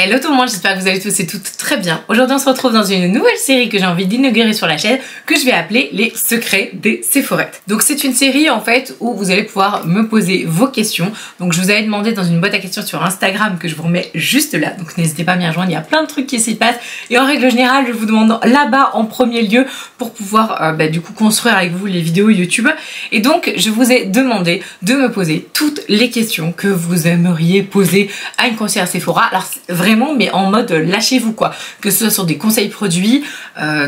Hello tout le monde, j'espère que vous allez tous et toutes très bien. Aujourd'hui on se retrouve dans une nouvelle série que j'ai envie d'inaugurer sur la chaîne que je vais appeler les secrets des Sephorettes. Donc c'est une série en fait où vous allez pouvoir me poser vos questions. Donc je vous avais demandé dans une boîte à questions sur Instagram que je vous remets juste là. Donc n'hésitez pas à m'y rejoindre, il y a plein de trucs qui s'y passent. Et en règle générale je vous demande là-bas en premier lieu pour pouvoir du coup construire avec vous les vidéos YouTube. Et donc je vous ai demandé de me poser toutes les questions que vous aimeriez poser à une conseillère Sephora. Alors vraiment mais en mode lâchez-vous quoi, que ce soit sur des conseils produits,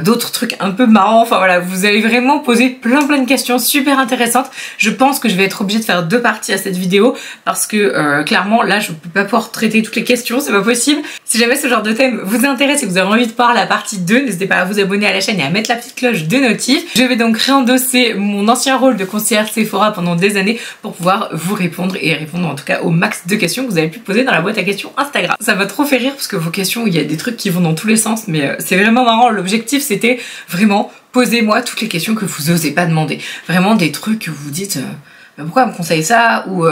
d'autres trucs un peu marrants, enfin voilà, vous allez vraiment poser plein de questions super intéressantes. Je pense que je vais être obligée de faire 2 parties à cette vidéo parce que clairement là je peux pas pouvoir traiter toutes les questions, c'est pas possible. Si jamais ce genre de thème vous intéresse et que vous avez envie de voir la partie 2, n'hésitez pas à vous abonner à la chaîne et à mettre la petite cloche de notif. Je vais donc réendosser mon ancien rôle de conseillère Sephora pendant des années pour pouvoir vous répondre et répondre en tout cas au max de questions que vous avez pu poser dans la boîte à questions Instagram. Ça m'a trop fait rire parce que vos questions, il y a des trucs qui vont dans tous les sens, mais c'est vraiment marrant. L'objectif c'était vraiment posez-moi toutes les questions que vous osez pas demander. Vraiment des trucs que vous dites pourquoi elle me conseille ça, ou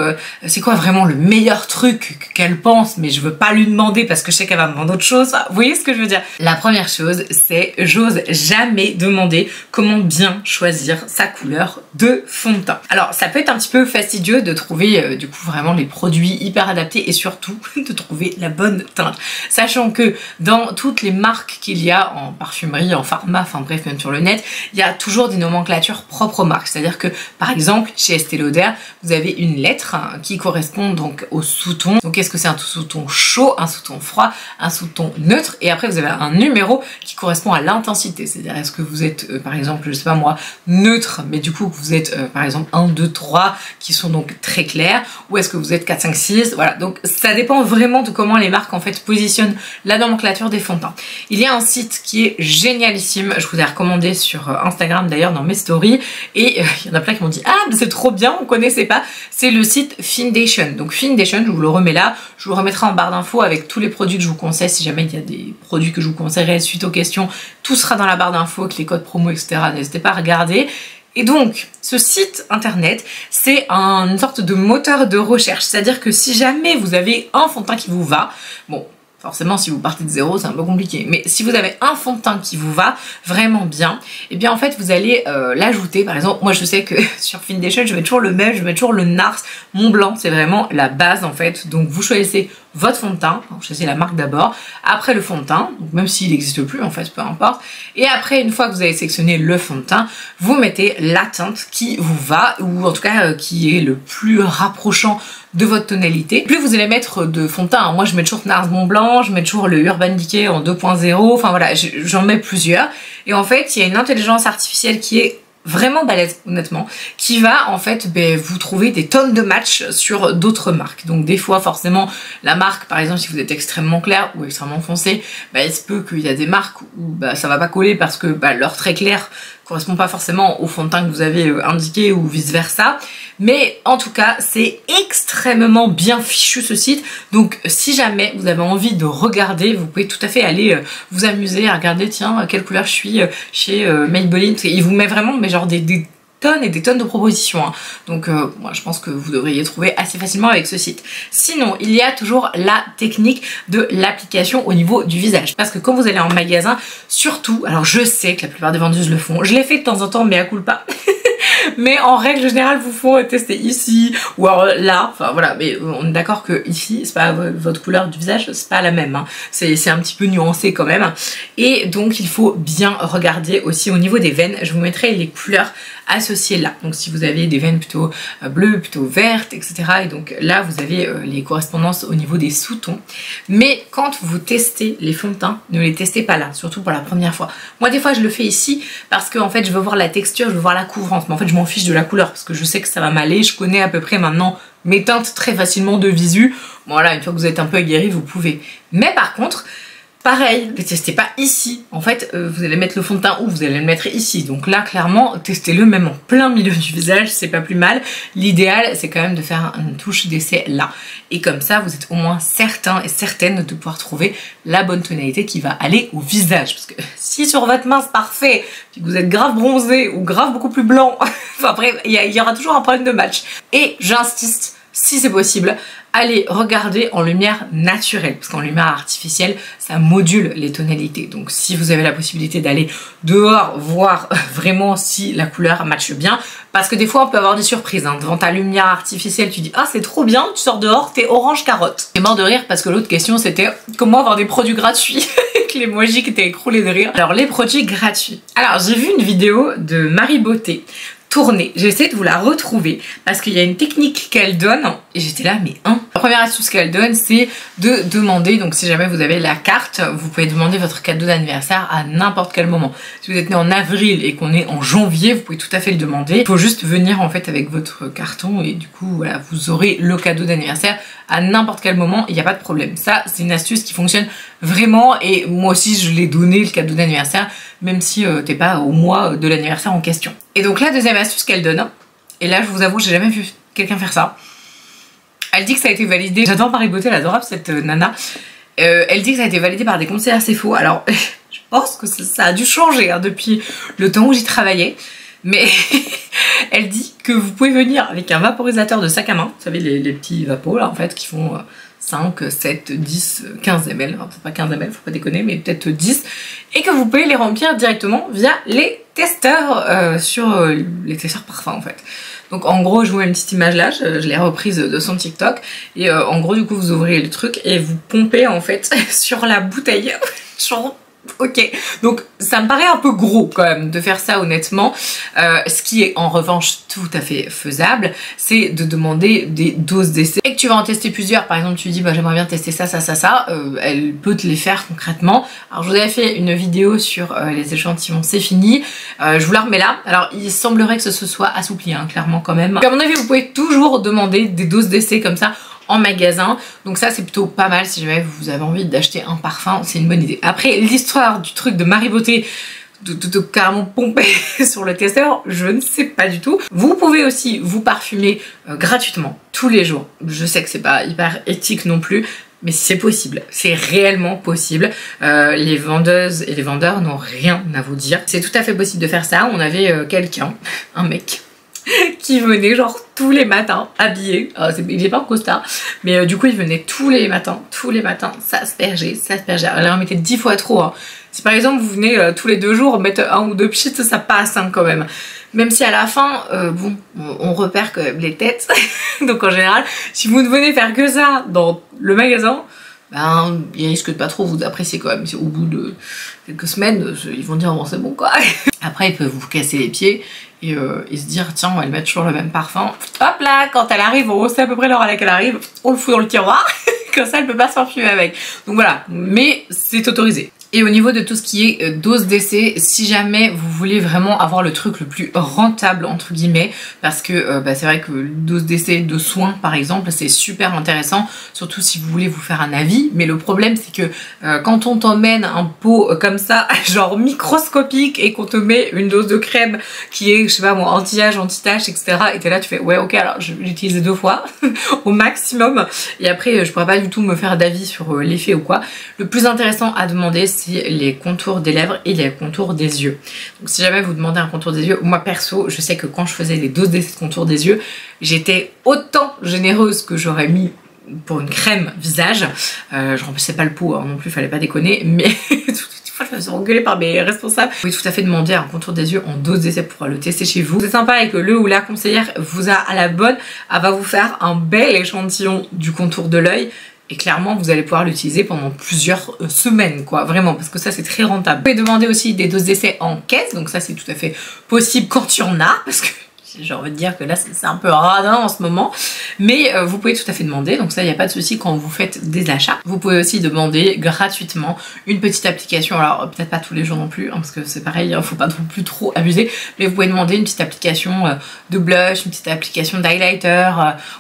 c'est quoi vraiment le meilleur truc qu'elle pense mais je veux pas lui demander parce que je sais qu'elle va me demander autre chose. Vous voyez ce que je veux dire? La première chose c'est j'ose jamais demander comment bien choisir sa couleur de fond de teint. Alors ça peut être un petit peu fastidieux de trouver du coup vraiment les produits hyper adaptés et surtout de trouver la bonne teinte, sachant que dans toutes les marques qu'il y a en parfumerie, en pharma, enfin bref même sur le net, il y a toujours des nomenclatures propres aux marques. C'est-à-dire que par exemple chez Estée Lauder vous avez une lettre qui correspond donc au sous-ton. Donc est-ce que c'est un sous-ton chaud, un sous-ton froid, un sous-ton neutre, et après vous avez un numéro qui correspond à l'intensité. C'est-à-dire est-ce que vous êtes par exemple, je sais pas moi, neutre, mais du coup vous êtes par exemple 1, 2, 3 qui sont donc très clairs, ou est-ce que vous êtes 4, 5, 6, voilà. Donc ça dépend vraiment de comment les marques en fait positionnent la nomenclature des fonds de teint. Il y a un site qui est génialissime, je vous ai recommandé sur Instagram d'ailleurs dans mes stories, et il y en a plein qui m'ont dit ah mais c'est trop bien, on connaissait pas, c'est le site Findation. Donc Findation, je vous le remets là, je vous le remettrai en barre d'infos avec tous les produits que je vous conseille. Si jamais il y a des produits que je vous conseillerais suite aux questions, tout sera dans la barre d'infos avec les codes promo, etc. N'hésitez pas à regarder. Et donc, ce site internet, c'est une sorte de moteur de recherche. C'est-à-dire que si jamais vous avez un fond de teint qui vous va, bon, forcément, si vous partez de zéro, c'est un peu compliqué. Mais si vous avez un fond de teint qui vous va vraiment bien, et bien en fait, vous allez l'ajouter. Par exemple, moi je sais que sur Findation, je mets toujours le même, je mets toujours le NARS Mont Blanc. C'est vraiment la base en fait. Donc vous choisissez votre fond de teint, vous choisissez la marque d'abord, après le fond de teint, donc même s'il n'existe plus en fait, peu importe. Et après, une fois que vous avez sélectionné le fond de teint, vous mettez la teinte qui vous va, ou en tout cas qui est le plus rapprochant de votre tonalité. Plus vous allez mettre de fond de teint, moi je mets toujours NARS Mont Blanc, je mets toujours le Urban Decay en 2.0, enfin voilà, j'en mets plusieurs. Et en fait, il y a une intelligence artificielle qui est vraiment balèze honnêtement, qui va en fait vous trouver des tonnes de matchs sur d'autres marques. Donc des fois forcément la marque, par exemple si vous êtes extrêmement clair ou extrêmement foncé, il se peut qu'il y a des marques où ça va pas coller parce que leur trait clair correspond pas forcément au fond de teint que vous avez indiqué ou vice versa. Mais en tout cas c'est extrêmement bien fichu ce site. Donc si jamais vous avez envie de regarder, vous pouvez tout à fait aller vous amuser à regarder tiens quelle couleur je suis chez Maybelline. Il vous met vraiment mais genre des tonnes et des tonnes de propositions hein. Donc moi je pense que vous devriez trouver assez facilement avec ce site. Sinon il y a toujours la technique de l'application au niveau du visage, parce que quand vous allez en magasin, surtout, alors je sais que la plupart des vendeuses le font, je l'ai fait de temps en temps mais à culpa mais en règle générale vous faut tester ici ou alors là, enfin voilà, mais on est d'accord que ici c'est pas votre couleur du visage, c'est pas la même hein. C'est un petit peu nuancé quand même, et donc il faut bien regarder aussi au niveau des veines. Je vous mettrai les couleurs associées là, donc si vous avez des veines plutôt bleues, plutôt vertes, etc. Et donc là vous avez les correspondances au niveau des sous-tons. Mais quand vous testez les fonds de teint, ne les testez pas là, surtout pour la première fois. Moi des fois je le fais ici parce que en fait je veux voir la texture, je veux voir la couvrance, mais en fait je m'en fiche de la couleur parce que je sais que ça va m'aller, je connais à peu près maintenant mes teintes très facilement de visu. Voilà, une fois que vous êtes un peu aguerri vous pouvez. Mais par contre pareil, ne testez pas ici. En fait, vous allez mettre le fond de teint où vous allez le mettre ici. Donc là, clairement, testez-le même en plein milieu du visage, c'est pas plus mal. L'idéal, c'est quand même de faire une touche d'essai là. Et comme ça, vous êtes au moins certain et certaine de pouvoir trouver la bonne tonalité qui va aller au visage. Parce que si sur votre main c'est parfait, puis que vous êtes grave bronzé ou grave beaucoup plus blanc, enfin après, il y aura toujours un problème de match. Et j'insiste, si c'est possible, allez regarder en lumière naturelle, parce qu'en lumière artificielle, ça module les tonalités. Donc si vous avez la possibilité d'aller dehors, voir vraiment si la couleur matche bien, parce que des fois on peut avoir des surprises, hein. Devant ta lumière artificielle, tu dis ah c'est trop bien, tu sors dehors, t'es orange carotte. J'ai mort de rire parce que l'autre question c'était comment avoir des produits gratuits. Avec l'emoji qui était écroulé de rire. Alors les produits gratuits. Alors j'ai vu une vidéo de Marie Beauté tournée. J'ai essayé de vous la retrouver parce qu'il y a une technique qu'elle donne et j'étais là mais hein. La première astuce qu'elle donne c'est de demander, donc si jamais vous avez la carte, vous pouvez demander votre cadeau d'anniversaire à n'importe quel moment. Si vous êtes né en avril et qu'on est en janvier, vous pouvez tout à fait le demander. Il faut juste venir en fait avec votre carton et du coup voilà, vous aurez le cadeau d'anniversaire à n'importe quel moment, il n'y a pas de problème. Ça c'est une astuce qui fonctionne vraiment et moi aussi je l'ai donné le cadeau d'anniversaire même si t'es pas au mois de l'anniversaire en question. Et donc la deuxième astuce qu'elle donne, et là je vous avoue j'ai jamais vu quelqu'un faire ça, elle dit que ça a été validé, j'adore Marie Beauté, elle est adorable cette nana, elle dit que ça a été validé par des conseillers CFO. Alors je pense que ça a dû changer hein, depuis le temps où j'y travaillais, mais elle dit que vous pouvez venir avec un vaporisateur de sac à main, vous savez les petits vapos là en fait qui font 5, 7, 10, 15 ml, enfin, c'est pas 15 ml, faut pas déconner, mais peut-être 10, et que vous pouvez les remplir directement via les testeurs sur les testeurs parfums en fait. Donc en gros je vous mets une petite image là, je l'ai reprise de son TikTok, et en gros du coup vous ouvrez le truc et vous pompez en fait sur la bouteille. Genre, ok, donc ça me paraît un peu gros quand même de faire ça honnêtement. Ce qui est en revanche tout à fait faisable, c'est de demander des doses d'essai. Et que tu vas en tester plusieurs, par exemple tu dis bah j'aimerais bien tester ça, elle peut te les faire concrètement. Alors je vous avais fait une vidéo sur les échantillons, c'est fini. Je vous la remets là. Alors il semblerait que ce soit assoupli hein, clairement quand même. Et à mon avis vous pouvez toujours demander des doses d'essai comme ça en magasin, donc ça c'est plutôt pas mal si jamais vous avez envie d'acheter un parfum, c'est une bonne idée. Après l'histoire du truc de Marie Beauté de carrément pomper sur le testeur, je ne sais pas du tout. Vous pouvez aussi vous parfumer gratuitement tous les jours. Je sais que c'est pas hyper éthique non plus, mais c'est possible, c'est réellement possible. Les vendeuses et les vendeurs n'ont rien à vous dire. C'est tout à fait possible de faire ça. On avait quelqu'un, un mec, qui venait genre tous les matins habillé, il est pas en costard, mais du coup il venait tous les matins, s'asperger, elle en mettait 10 fois trop hein. Si par exemple vous venez tous les 2 jours mettre un ou deux pchits, ça passe hein, quand même. Même si à la fin, bon, on repère quand même les têtes, donc en général, si vous ne venez faire que ça dans le magasin, ben, ils risquent de pas trop vous apprécier quand même. Au bout de quelques semaines, ils vont dire bon c'est bon quoi. Après ils peuvent vous casser les pieds et se dire tiens on va le mettre toujours le même parfum. Hop là, quand elle arrive, on sait à peu près l'heure à laquelle elle arrive, on le fout dans le tiroir, comme ça elle peut pas se parfumer avec. Donc voilà, mais c'est autorisé. Et au niveau de tout ce qui est dose d'essai, si jamais vous voulez vraiment avoir le truc le plus rentable entre guillemets, parce que c'est vrai que dose d'essai de soins par exemple c'est super intéressant, surtout si vous voulez vous faire un avis, mais le problème c'est que quand on t'emmène un pot comme ça, genre microscopique, et qu'on te met une dose de crème qui est je sais pas moi anti-âge, anti-tache etc, et t'es là tu fais ouais ok alors je vais l'utiliser 2 fois au maximum, et après je pourrais pas du tout me faire d'avis sur l'effet ou quoi. Le plus intéressant à demander c'est les contours des lèvres et les contours des yeux. Donc si jamais vous demandez un contour des yeux, moi perso je sais que quand je faisais des doses de contour des yeux, j'étais autant généreuse que j'aurais mis pour une crème visage. Je remplissais pas le pot hein, non plus, fallait pas déconner, mais je me suis engueulée par mes responsables. Vous pouvez tout à fait demander un contour des yeux en dose d'essai pour le tester chez vous. C'est sympa et que le ou la conseillère vous a à la bonne, elle va vous faire un bel échantillon du contour de l'œil. Et clairement, vous allez pouvoir l'utiliser pendant plusieurs semaines, quoi, vraiment, parce que ça, c'est très rentable. Vous pouvez demander aussi des doses d'essai en caisse, donc ça, c'est tout à fait possible quand il y en a, parce que j'ai envie de dire que là, c'est un peu radin en ce moment, mais vous pouvez tout à fait demander, donc ça, il n'y a pas de souci quand vous faites des achats. Vous pouvez aussi demander gratuitement une petite application, alors peut-être pas tous les jours non plus, hein, parce que c'est pareil, il faut pas non plus trop abuser, mais vous pouvez demander une petite application de blush, une petite application d'highlighter,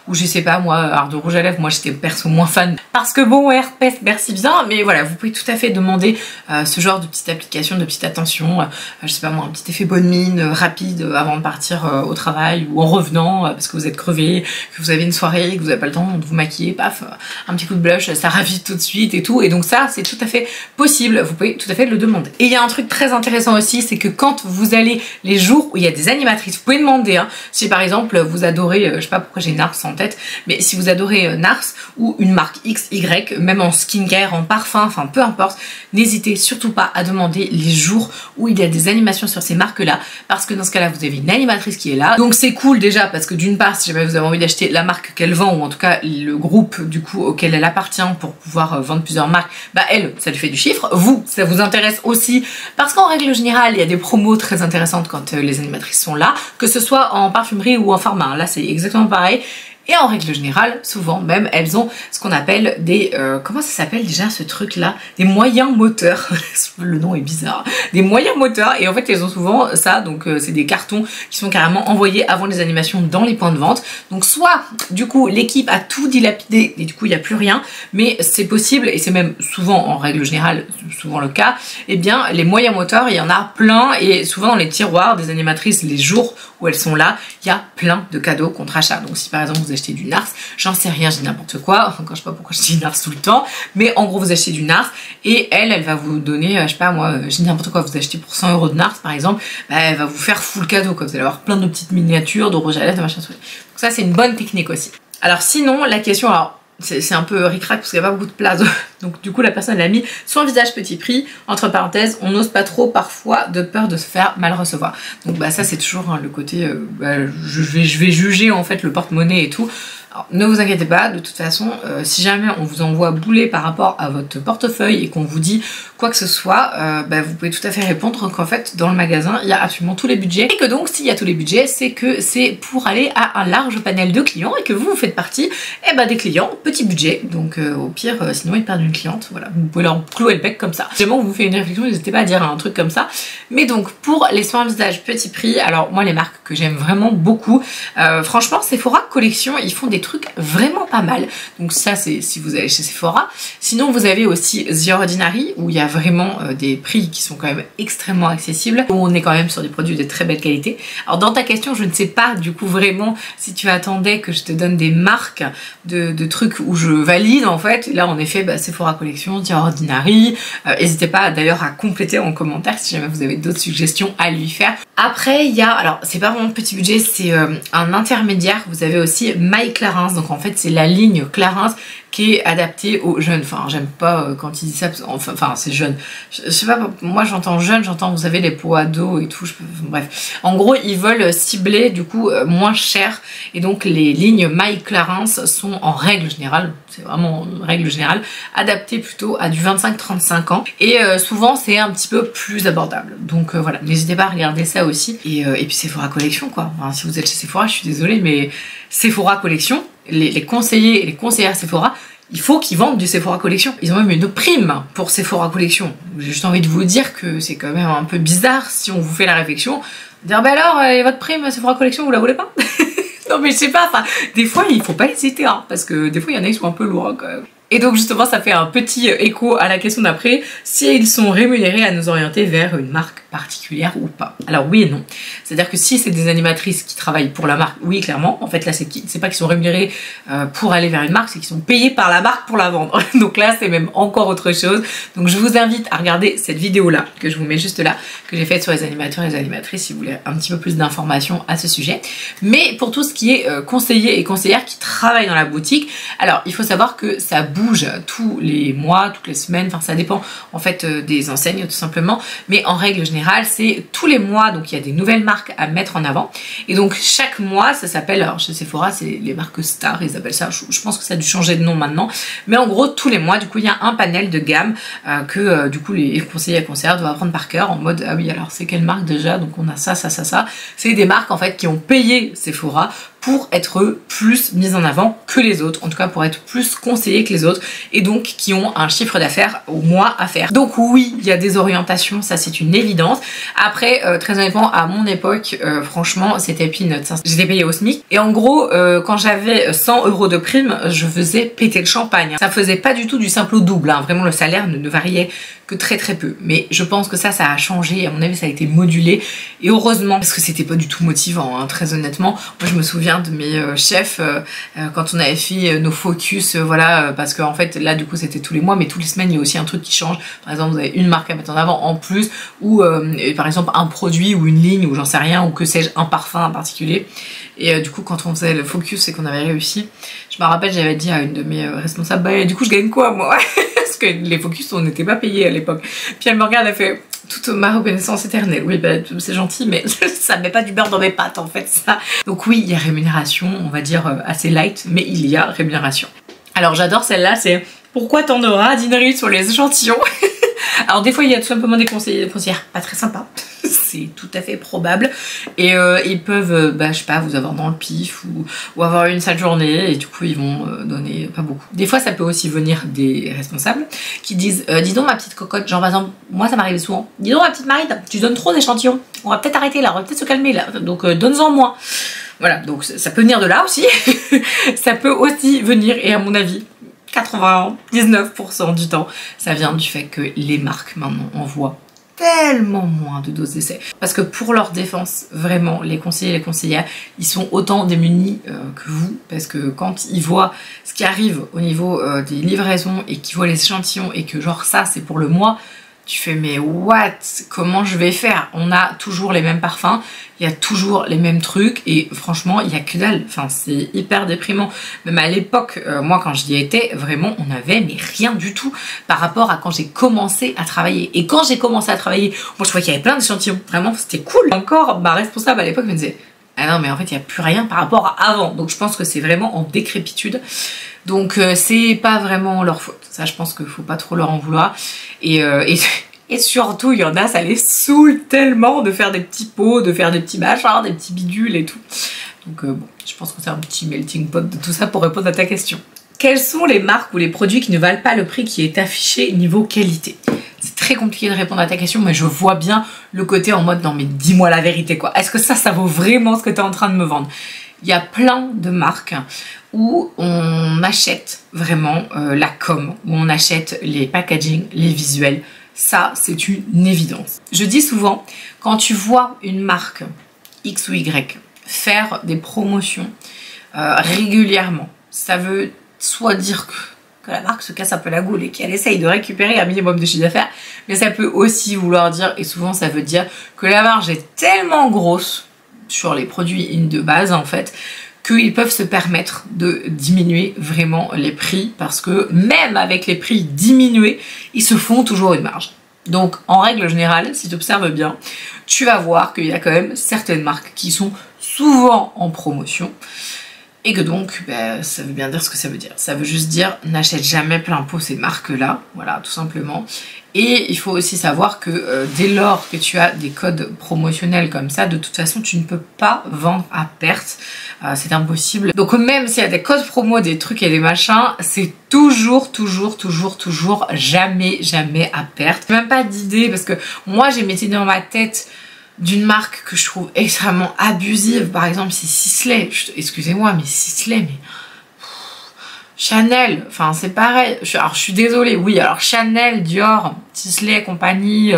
ou je sais pas moi, alors de rouge à lèvres, moi j'étais perso moins fan, parce que bon, herpès, merci bien, mais voilà, vous pouvez tout à fait demander ce genre de petite application, de petite attention, je sais pas moi, un petit effet bonne mine, rapide, avant de partir au travail ou en revenant parce que vous êtes crevé, que vous avez une soirée, que vous n'avez pas le temps de vous maquiller, paf, un petit coup de blush, ça ravit tout de suite et tout. Et donc ça, c'est tout à fait possible, vous pouvez tout à fait le demander. Et il y a un truc très intéressant aussi, c'est que quand vous allez les jours où il y a des animatrices, vous pouvez demander, hein, si par exemple vous adorez, je sais pas pourquoi j'ai Nars en tête, mais si vous adorez Nars ou une marque X, Y, même en skincare, en parfum, enfin peu importe, n'hésitez surtout pas à demander les jours où il y a des animations sur ces marques-là, parce que dans ce cas-là, vous avez une animatrice qui est là. Donc c'est cool déjà, parce que d'une part, si jamais vous avez envie d'acheter la marque qu'elle vend, ou en tout cas le groupe du coup auquel elle appartient pour pouvoir vendre plusieurs marques, bah elle, ça lui fait du chiffre. Vous, ça vous intéresse aussi, parce qu'en règle générale, il y a des promos très intéressantes quand les animatrices sont là, que ce soit en parfumerie ou en pharma. Là, c'est exactement pareil. Et en règle générale, souvent même, elles ont ce qu'on appelle des... comment ça s'appelle déjà ce truc-là? Des moyens moteurs. Le nom est bizarre. Des moyens moteurs. Et en fait, elles ont souvent ça. Donc, c'est des cartons qui sont carrément envoyés avant les animations dans les points de vente. Donc, soit, du coup, l'équipe a tout dilapidé et du coup, il n'y a plus rien. Mais c'est possible, et c'est même souvent, en règle générale, souvent le cas, eh bien, les moyens moteurs, il y en a plein. Et souvent, dans les tiroirs des animatrices, les jours où elles sont là, il y a plein de cadeaux contre achat. Donc, si par exemple, vous achetez du Nars, j'en sais rien, je dis n'importe quoi, encore je sais pas pourquoi je dis Nars tout le temps, mais en gros vous achetez du Nars et elle va vous donner, je sais pas moi, je dis n'importe quoi, vous achetez pour 100 € de Nars par exemple, bah, elle va vous faire full cadeau, quoi. Vous allez avoir plein de petites miniatures, de rouge à lèvres, de machin. Donc ça c'est une bonne technique aussi. Alors sinon la question, alors c'est un peu ric-rac parce qu'il n'y a pas beaucoup de place, donc du coup la personne l'a mis son visage petit prix, entre parenthèses, on n'ose pas trop parfois de peur de se faire mal recevoir. Donc bah ça c'est toujours hein, le côté, je vais juger en fait le porte-monnaie et tout. Alors, ne vous inquiétez pas, de toute façon, si jamais on vous envoie bouler par rapport à votre portefeuille et qu'on vous dit quoi que ce soit, bah, vous pouvez tout à fait répondre qu'en fait, dans le magasin, il y a absolument tous les budgets. Et que donc, s'il y a tous les budgets, c'est que c'est pour aller à un large panel de clients et que vous faites partie des clients, petit budget. Donc, au pire, sinon, ils perdent une cliente. Voilà, vous pouvez leur clouer le bec comme ça. Si jamais on vous fait une réflexion, n'hésitez pas à dire un truc comme ça. Mais donc, pour les soins visage petit prix, alors moi, les marques que j'aime vraiment beaucoup, franchement, Sephora Collection, ils font des trucs vraiment pas mal. Donc ça c'est si vous allez chez Sephora. Sinon vous avez aussi The Ordinary où il y a vraiment des prix qui sont quand même extrêmement accessibles, où on est quand même sur des produits de très belle qualité. Alors dans ta question je ne sais pas du coup vraiment si tu attendais que je te donne des marques de trucs où je valide en fait. Là en effet Sephora Collection, The Ordinary. N'hésitez pas d'ailleurs à compléter en commentaire si jamais vous avez d'autres suggestions à lui faire. Après il y a, alors c'est pas vraiment petit budget, c'est un intermédiaire. Vous avez aussi My Clarins, donc en fait c'est la ligne Clarins qui est adaptée aux jeunes. Enfin j'aime pas quand ils disent ça, enfin c'est jeune. Je sais pas, moi j'entends jeune, j'entends vous savez les peaux ados et tout, bref. En gros ils veulent cibler du coup moins cher et donc les lignes My Clarins sont en règle générale, c'est vraiment en règle générale, adaptées plutôt à du 25-35 ans et souvent c'est un petit peu plus abordable. Donc voilà, n'hésitez pas à regarder ça aussi et puis Sephora Collection quoi. Enfin, si vous êtes chez Sephora, je suis désolée mais Sephora Collection, les conseillers et les conseillères Sephora, il faut qu'ils vendent du Sephora Collection. Ils ont même une prime pour Sephora Collection. J'ai juste envie de vous dire que c'est quand même un peu bizarre si on vous fait la réflexion. Dire bah alors, et votre prime Sephora Collection, vous la voulez pas? Non mais je sais pas, enfin, des fois il faut pas hésiter, hein, parce que des fois il y en a qui sont un peu lourds hein, quand même. Et donc justement ça fait un petit écho à la question d'après, si ils sont rémunérés à nous orienter vers une marque particulière ou pas. Alors oui et non, c'est à dire que si c'est des animatrices qui travaillent pour la marque, oui clairement, en fait là c'est pas qu'ils sont rémunérés pour aller vers une marque, c'est qu'ils sont payés par la marque pour la vendre. Donc là c'est même encore autre chose. Donc je vous invite à regarder cette vidéo là, que je vous mets juste là, que j'ai faite sur les animateurs et les animatrices si vous voulez un petit peu plus d'informations à ce sujet. Mais pour tout ce qui est conseillers et conseillères qui travaillent dans la boutique, alors il faut savoir que ça bouge tous les mois, toutes les semaines, enfin ça dépend en fait des enseignes tout simplement, mais en règle générale c'est tous les mois, donc il y a des nouvelles marques à mettre en avant et donc chaque mois ça s'appelle, alors chez Sephora c'est les marques stars, ils appellent ça, je pense que ça a dû changer de nom maintenant, mais en gros tous les mois du coup il y a un panel de gamme que du coup les conseillers et conseillères doivent apprendre par cœur en mode ah oui alors c'est quelle marque déjà, donc on a ça, c'est des marques en fait qui ont payé Sephora pour être plus mises en avant que les autres, en tout cas pour être plus conseillées que les autres, et donc qui ont un chiffre d'affaires au mois à faire. Donc oui, il y a des orientations, ça c'est une évidence. Après, très honnêtement, à mon époque, franchement, c'était peanuts. J'étais payée au SMIC, et en gros, quand j'avais 100 € de prime, je faisais péter le champagne. Ça faisait pas du tout du simple au double, hein. Vraiment le salaire ne variait que très peu. Mais je pense que ça a changé, à mon avis ça a été modulé, et heureusement, parce que c'était pas du tout motivant, hein, très honnêtement. Moi je me souviens de mes chefs, quand on avait fait nos focus, voilà, parce qu'en fait là du coup c'était tous les mois, mais toutes les semaines il y a aussi un truc qui change. Par exemple, vous avez une marque à mettre en avant en plus, ou par exemple un produit ou une ligne, ou j'en sais rien, ou que sais-je, un parfum en particulier. Et du coup quand on faisait le focus et qu'on avait réussi, je me rappelle, j'avais dit à une de mes responsables, bah du coup je gagne quoi moi? Parce que les focus on n'était pas payés à l'époque. Puis elle me regarde, elle fait toute ma reconnaissance éternelle. Oui bah c'est gentil, mais ça met pas du beurre dans mes pâtes en fait ça. Donc oui, il y a rémunération, on va dire assez light, mais il y a rémunération. Alors j'adore celle-là, c'est pourquoi t'en auras 10 sur les échantillons. Alors des fois il y a tout simplement des conseillères pas très sympas, c'est tout à fait probable, et ils peuvent, bah, je sais pas, vous avoir dans le pif, ou avoir une sale journée, et du coup ils vont donner pas beaucoup. Des fois ça peut aussi venir des responsables qui disent dis donc ma petite cocotte, genre par exemple, moi ça m'arrive souvent, dis donc ma petite Maride, tu donnes trop d'échantillons, on va peut-être arrêter là, on va peut-être se calmer là, donc donne-en moins. Voilà, donc ça peut venir de là aussi. Ça peut aussi venir, et à mon avis 99% du temps, ça vient du fait que les marques maintenant envoient tellement moins de doses d'essai. Parce que pour leur défense, vraiment, les conseillers et les conseillères, ils sont autant démunis que vous, parce que quand ils voient ce qui arrive au niveau des livraisons, et qu'ils voient les échantillons, et que genre ça c'est pour le mois, tu fais mais what? Comment je vais faire? On a toujours les mêmes parfums, il y a toujours les mêmes trucs, et franchement il y a que dalle, enfin c'est hyper déprimant. Même à l'époque, moi quand j'y étais, vraiment on avait mais rien du tout par rapport à quand j'ai commencé à travailler. Et quand j'ai commencé à travailler, moi je trouvais qu'il y avait plein d'échantillons, vraiment c'était cool. Encore ma responsable à l'époque me disait ah non mais en fait il n'y a plus rien par rapport à avant, donc je pense que c'est vraiment en décrépitude. Donc c'est pas vraiment leur faute, ça je pense qu'il faut pas trop leur en vouloir, et surtout il y en a, ça les saoule tellement de faire des petits pots, de faire des petits machins, des petits bidules et tout. Donc bon, je pense que c'est un petit melting pot de tout ça pour répondre à ta question. Quelles sont les marques ou les produits qui ne valent pas le prix qui est affiché niveau qualité? C'est très compliqué de répondre à ta question, mais je vois bien le côté en mode non mais dis-moi la vérité quoi. Est-ce que ça vaut vraiment ce que tu es en train de me vendre? Il y a plein de marques où on achète vraiment la com, où on achète les packaging, les visuels. Ça, c'est une évidence. Je dis souvent, quand tu vois une marque X ou Y faire des promotions régulièrement, ça veut soit dire que la marque se casse un peu la goule et qu'elle essaye de récupérer un minimum de chiffre d'affaires, mais ça peut aussi vouloir dire, et souvent ça veut dire, que la marge est tellement grosse sur les produits de base en fait, qu'ils peuvent se permettre de diminuer vraiment les prix, parce que même avec les prix diminués, ils se font toujours une marge. Donc en règle générale, si tu observes bien, tu vas voir qu'il y a quand même certaines marques qui sont souvent en promotion, et que donc bah, ça veut bien dire ce que ça veut dire. Ça veut juste dire n'achète jamais plein pot ces marques-là, voilà, tout simplement. Et il faut aussi savoir que dès lors que tu as des codes promotionnels comme ça, de toute façon tu ne peux pas vendre à perte, c'est impossible. Donc même s'il y a des codes promo, des trucs et des machins, c'est toujours jamais à perte. Même pas d'idée, parce que moi j'ai mis dans ma tête d'une marque que je trouve extrêmement abusive, par exemple c'est Sisley, excusez-moi mais Sisley, mais Chanel, enfin c'est pareil, alors je suis désolée, oui, alors Chanel, Dior, Sisley, compagnie,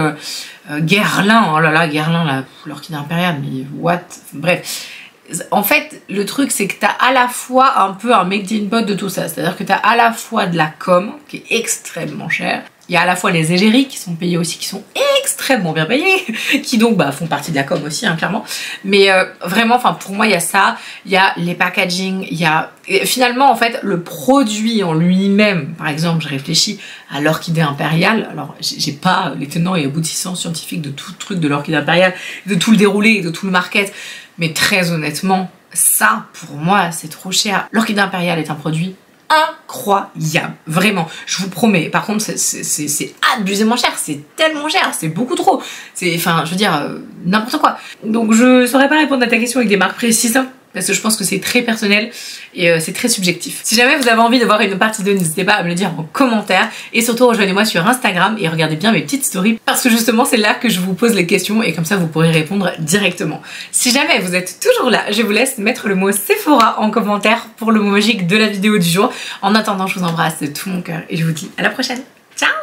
Guerlain, oh là là, Guerlain, l'orchidée impériale, mais what, bref. En fait, le truc c'est que t'as à la fois un peu un made in pot de tout ça, c'est-à-dire que t'as à la fois de la com, qui est extrêmement chère, il y a à la fois les égéries qui sont payés aussi, qui sont extrêmement bien payés, qui donc bah, font partie de la com aussi, hein, clairement. Mais vraiment, enfin pour moi, il y a ça, il y a les packaging, il y a... Et finalement, en fait, le produit en lui-même, par exemple, je réfléchis à l'orchidée impériale, alors j'ai pas les tenants et aboutissants scientifiques de tout le truc de l'orchidée impériale, de tout le déroulé et de tout le market, mais très honnêtement, ça, pour moi, c'est trop cher. L'orchidée impériale est un produit incroyable, vraiment, je vous promets. Par contre c'est abusément cher, c'est tellement cher, c'est beaucoup trop, c'est, enfin je veux dire n'importe quoi. Donc je saurais pas répondre à ta question avec des marques précises, parce que je pense que c'est très personnel et c'est très subjectif. Si jamais vous avez envie de voir une partie 2, n'hésitez pas à me le dire en commentaire et surtout rejoignez-moi sur Instagram et regardez bien mes petites stories parce que justement c'est là que je vous pose les questions et comme ça vous pourrez répondre directement. Si jamais vous êtes toujours là, je vous laisse mettre le mot Sephora en commentaire pour le mot magique de la vidéo du jour. En attendant, je vous embrasse de tout mon cœur et je vous dis à la prochaine. Ciao!